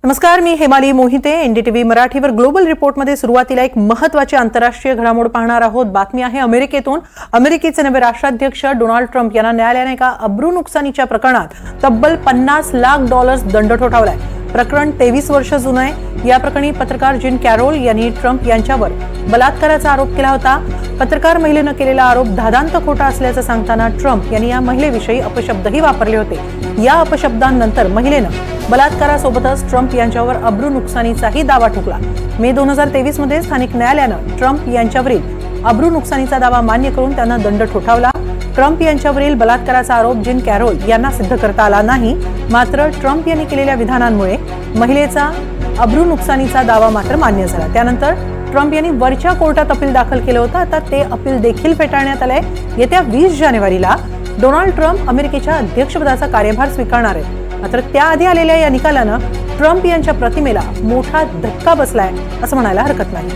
नमस्कार, मी हेमाली मोहिते. एनडीटीव्ही मराठीवर ग्लोबल रिपोर्टमध्ये सुरुवातीला एक महत्त्वाची आंतरराष्ट्रीय घडामोड पाहणार आहोत. बातमी आहे अमेरिकेतून. अमेरिकेचे नवे राष्ट्राध्यक्ष डोनाल्ड ट्रम्प यांना न्यायालयाने एका अब्रू नुकसानीच्या प्रकरणात तब्बल $50 लाख दंड ठोठावलाय. प्रकरण 23 वर्ष जुनं आहे. या प्रकरणी पत्रकार जीन कॅरोल यांनी ट्रम्प यांच्यावर बलात्काराचा आरोप केला होता. पत्रकार महिलेनं केलेला आरोप धादांत खोटा असल्याचं सांगताना ट्रम्प यांनी या महिलेविषयी अपशब्दही वापरले होते. या अपशब्दांनंतर महिलेनं बलात्कारासोबतच ट्रम्प यांच्यावर अब्रू नुकसानीचाही दावा ठोकला. मे 2023 मध्ये स्थानिक न्यायालयानं ट्रम्प यांच्यावरील अब्रू नुकसानीचा दावा मान्य करून त्यांना दंड ठोठावला. ट्रम्प यांच्यावरील बलात्काराचा आरोप जीन कॅरोल यांना सिद्ध करता आला नाही. मात्र ट्रम्प यांनी केलेल्या विधानांमुळे महिलेचा अब्रू नुकसानीचा दावा मात्र मान्य झाला. त्यानंतर ट्रम्प यांनी वरच्या कोर्टात अपील दाखल केलं होतं. आता ते अपील देखील फेटाळण्यात आलंय. येत्या 20 जानेवारीला डोनाल्ड ट्रम्प अमेरिकेच्या अध्यक्षपदाचा कार्यभार स्वीकारणार आहेत. मात्र त्याआधी आलेल्या या निकालानं ट्रम्प यांच्या प्रतिमेला मोठा धक्का बसलाय असं म्हणायला हरकत नाही.